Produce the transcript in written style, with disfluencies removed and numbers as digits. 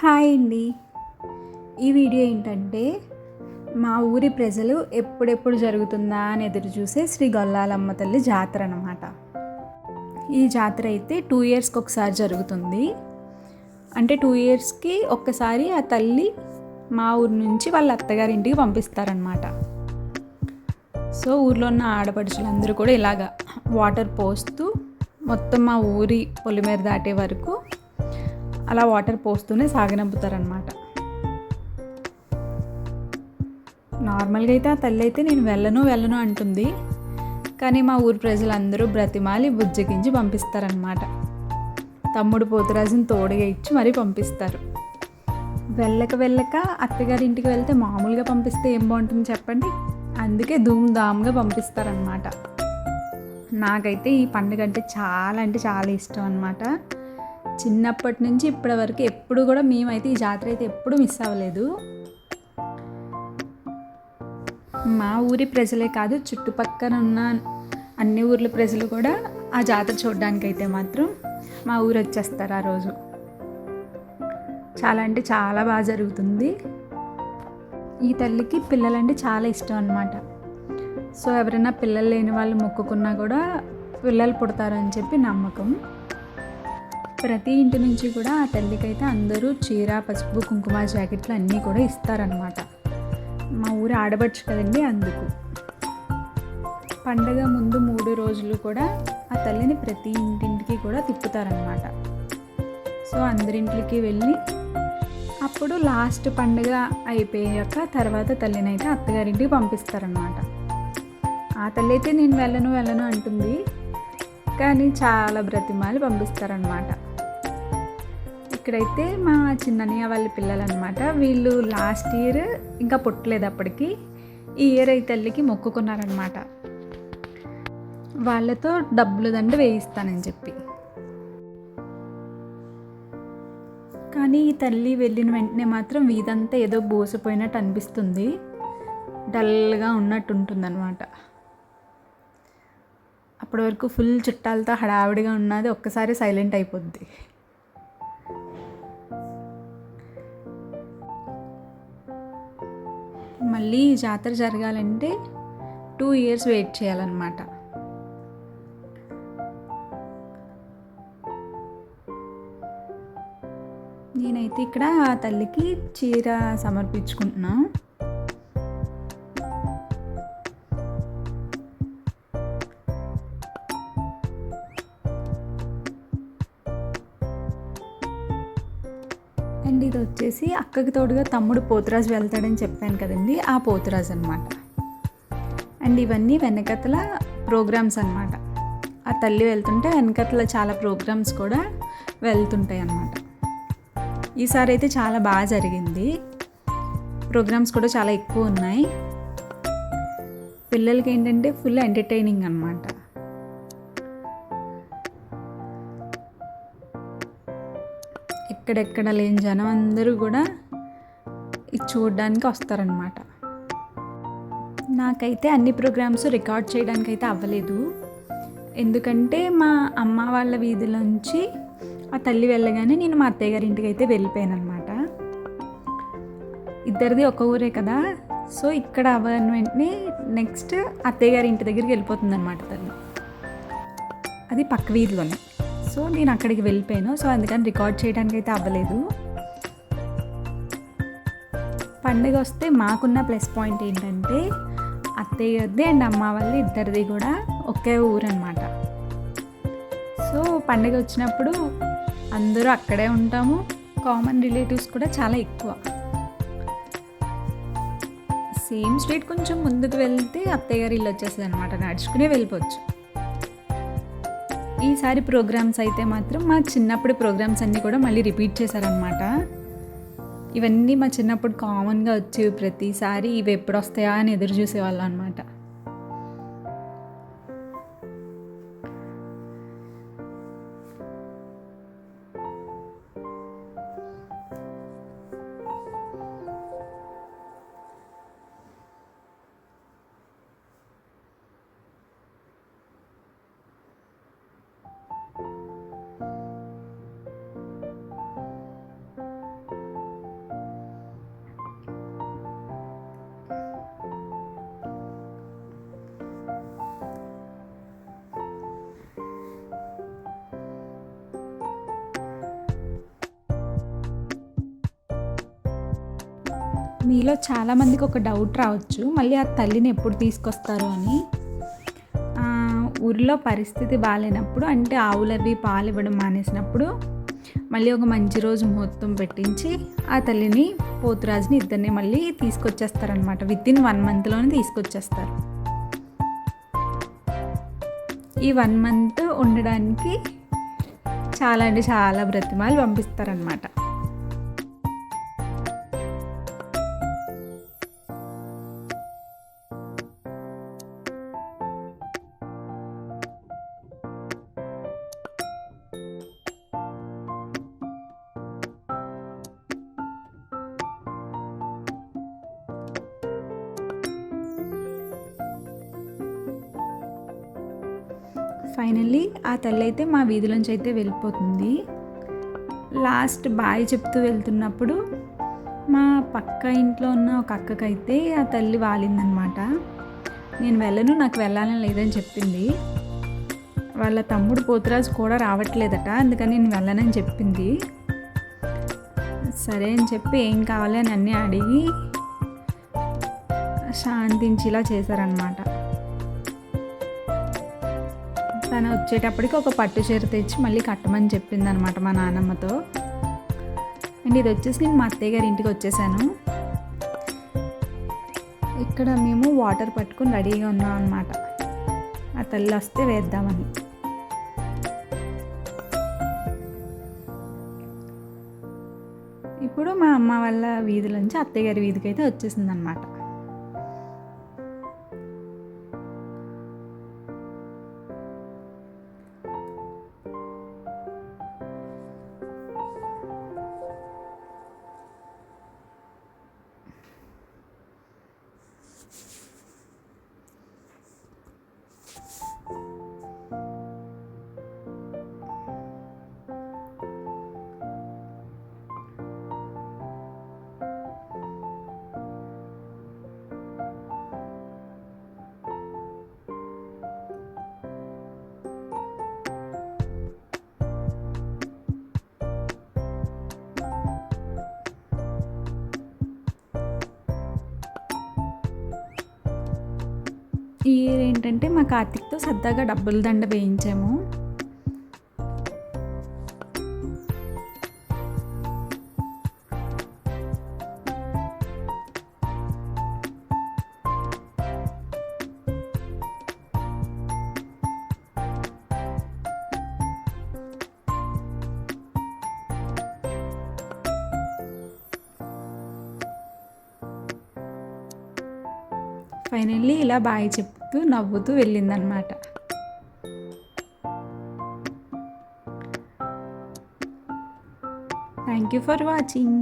Hi అండి. ఈ video ఏంటంటే మా ఊరి ప్రజలు ఎప్పుడెప్పుడు జరుగుతుందా అని ఎదురు చూసే శ్రీ గొల్లాలమ్మ తల్లి జాతర అన్నమాట. ఈ జాతర అయితే 2 ఇయర్స్కి ఒకసారి జరుగుతుంది. అంటే 2 ఇయర్స్కి ఒక్కసారి ఆ తల్లి మా ఊరి నుంచి వాళ్ళ అత్తగారింటికి పంపిస్తారనమాట. సో ఊర్లో ఉన్న ఆడపడుచులందరూ కూడా ఇలాగా వాటర్ పోస్తూ మొత్తం మా ఊరి పొలిమేర దాటే వరకు అలా వాటర్ పోస్తూనే సాగనంపుతారనమాట. నార్మల్గా అయితే ఆ తల్లి అయితే నేను వెళ్ళను అంటుంది. కానీ మా ఊరి ప్రజలందరూ బ్రతిమాలి బుజ్జగించి పంపిస్తారనమాట. తమ్ముడు పోతురాజుని తోడుగా ఇచ్చి మరీ పంపిస్తారు. వెళ్ళక అత్తగారింటికి వెళ్తే మామూలుగా పంపిస్తే ఏం బాగుంటుంది చెప్పండి. అందుకే ధూమ్ధామ్గా పంపిస్తారనమాట. నాకైతే ఈ పండుగ అంటే చాలా ఇష్టం అనమాట. చిన్నప్పటి నుంచి ఇప్పటి వరకు ఎప్పుడు కూడా మేమైతే ఈ జాతర అయితే ఎప్పుడు మిస్ అవ్వలేదు. మా ఊరి ప్రజలే కాదు, చుట్టుపక్కల ఉన్న అన్ని ఊర్ల ప్రజలు కూడా ఆ జాతర చూడడానికి అయితే మాత్రం మా ఊరు వచ్చేస్తారు ఆ రోజు. చాలా అంటే చాలా బాగా జరుగుతుంది. ఈ తల్లికి పిల్లలంటే చాలా ఇష్టం అన్నమాట. సో ఎవరైనా పిల్లలు లేని వాళ్ళు మొక్కుకున్నా కూడా పిల్లలు పుడతారని చెప్పి నమ్మకం. ప్రతి ఇంటి నుంచి కూడా ఆ తల్లికి అయితే అందరూ చీర, పసుపు, కుంకుమ, జాకెట్లు అన్నీ కూడా ఇస్తారనమాట. మా ఊరు ఆడబడుచు కదండి, అందుకు. పండగ ముందు 3 రోజులు కూడా ఆ తల్లిని ప్రతి ఇంటింటికి కూడా తిప్పుతారనమాట. సో అందరింటికి వెళ్ళి అప్పుడు లాస్ట్ పండుగ అయిపోయాక తర్వాత తల్లిని అయితే అత్తగారింటికి పంపిస్తారనమాట. ఆ తల్లి అయితే నేను వెళ్ళను అంటుంది. కానీ చాలా బ్రతిమాలి పంపిస్తారనమాట. ఇక్కడైతే మా చిన్నయ్య వాళ్ళ పిల్లలు అనమాట. వీళ్ళు లాస్ట్ ఇయర్ ఇంకా పుట్టలేదు అప్పటికి. ఈ ఇయర్ అయితే తల్లికి మొక్కుకున్నారనమాట. వాళ్ళతో డబ్బులు దండ వేయిస్తానని చెప్పి. కానీ ఈ తల్లి వెళ్ళిన వెంటనే మాత్రం వీధంతా ఏదో బోసిపోయినట్టు అనిపిస్తుంది. డల్గా ఉన్నట్టు ఉంటుందన్నమాట. అప్పటి వరకు ఫుల్ చుట్టాలతో హడావిడిగా ఉన్నది ఒక్కసారి సైలెంట్ అయిపోద్ది. మళ్ళీ ఈ జాతర జరగాలంటే 2 ఇయర్స్ వెయిట్ చేయాలన్నమాట. నేనైతే ఇక్కడ ఆ తల్లికి చీర సమర్పించుకుంటున్నా. అండ్ ఇది వచ్చేసి అక్కకి తోడుగా తమ్ముడు పోతురాజు వెళ్తాడని చెప్పాను కదండి, ఆ పోతురాజు అనమాట. అండ్ ఇవన్నీ వెనకతల ప్రోగ్రామ్స్ అనమాట. ఆ తల్లి వెళ్తుంటే వెనకతల చాలా ప్రోగ్రామ్స్ కూడా వెళ్తుంటాయి అన్నమాట. ఈసారి అయితే చాలా బాగా జరిగింది. ప్రోగ్రామ్స్ కూడా చాలా ఎక్కువ ఉన్నాయి. పిల్లలకి ఏంటంటే ఫుల్ ఎంటర్టైనింగ్ అనమాట. ఎక్కడెక్కడ లేని జనం అందరూ కూడా ఇది చూడడానికి వస్తారనమాట. నాకైతే అన్ని ప్రోగ్రామ్స్ రికార్డ్ చేయడానికి అయితే అవ్వలేదు. ఎందుకంటే మా అమ్మ వాళ్ళ వీధిలోంచి ఆ తల్లి వెళ్ళగానే నేను మా అత్తయ్య గారి ఇంటికి అయితే వెళ్ళిపోయాను అనమాట. ఇద్దరిది ఒక ఊరే కదా. సో ఇక్కడ అవ్వని వెంటనే నెక్స్ట్ అత్తయ్య గారి ఇంటి దగ్గరికి వెళ్ళిపోతుంది అనమాట తల్లి. అది పక్క వీధిలోనే. సో నేను అక్కడికి వెళ్ళిపోయాను. సో అందుకని రికార్డ్ చేయడానికి అయితే అవ్వలేదు. పండుగ వస్తే మాకున్న ప్లస్ పాయింట్ ఏంటంటే అత్తయ్య గారిది అండ్ అమ్మ వాళ్ళది ఇద్దరిది కూడా ఒకే ఊరు అనమాట. సో పండుగ వచ్చినప్పుడు అందరూ అక్కడే ఉంటాము. కామన్ రిలేటివ్స్ కూడా చాలా ఎక్కువ. సేమ్ స్ట్రీట్ కొంచెం ముందుకు వెళ్తే అత్తయ్య గారి ఇల్లు వచ్చేస్తుంది అనమాట. నడుచుకునే వెళ్ళిపోవచ్చు. ఈసారి ప్రోగ్రామ్స్ అయితే మాత్రం మా చిన్నప్పుడు ప్రోగ్రామ్స్ అన్నీ కూడా మళ్ళీ రిపీట్ చేశారనమాట. ఇవన్నీ మా చిన్నప్పుడు కామన్గా వచ్చేవి. ప్రతిసారి ఇవి ఎప్పుడు వస్తాయా అని ఎదురు చూసేవాళ్ళం అనమాట. మీలో చాలామందికి ఒక డౌట్ రావచ్చు, మళ్ళీ ఆ తల్లిని ఎప్పుడు తీసుకొస్తారు అని. ఊరిలో పరిస్థితి బాగాలేనప్పుడు, అంటే ఆవులవి పాలు ఇవ్వడం మానేసినప్పుడు మళ్ళీ ఒక మంచి రోజు ముహూర్తం పెట్టించి ఆ తల్లిని పోతురాజుని ఇద్దరిని మళ్ళీ తీసుకొచ్చేస్తారనమాట. వితిన్ 1 మంత్లోనే తీసుకొచ్చేస్తారు. ఈ 1 మంత్ ఉండడానికి చాలా అంటే చాలా బ్రతిమాలు పంపిస్తారనమాట. ఫైనల్లీ ఆ తల్లి అయితే మా వీధిలోంచి అయితే వెళ్ళిపోతుంది. లాస్ట్ బాయ్ చెప్తూ వెళ్తున్నప్పుడు మా పక్క ఇంట్లో ఉన్న ఒక అక్కకైతే ఆ తల్లి వాలిందనమాట. నేను వెళ్ళను, నాకు వెళ్ళాలని లేదని చెప్పింది. వాళ్ళ తమ్ముడు పోతురాజు కూడా రావట్లేదట, అందుకని నేను వెళ్ళనని చెప్పింది. సరే అని చెప్పి ఏం కావాలి అని అన్నీ అడిగి శాంతించేలా చేశారనమాట. తను వచ్చేటప్పటికి ఒక పట్టు చీర తెచ్చి మళ్ళీ కట్టమని చెప్పింది అనమాట మా నాన్నమ్మతో. అండ్ ఇది వచ్చేసి నేను మా అత్తయ్య గారి ఇంటికి వచ్చేసాను. ఇక్కడ మేము వాటర్ పట్టుకొని రెడీగా ఉన్నాం అనమాట, ఆ తల్లి వస్తే వేద్దామని. ఇప్పుడు మా అమ్మ వాళ్ళ వీధిలోంచి అత్తయ్య గారి వీధికి అయితే వచ్చేసింది అనమాట. ఈ ఇయర్ ఏంటంటే మా కార్తీక్తో సరదాగా డబ్బుల దండ వేయించాము. ఫైనల్లీ ఇలా బాయ్ చెప్తూ నవ్వుతూ వెళ్ళిందనమాట. Thank you for watching.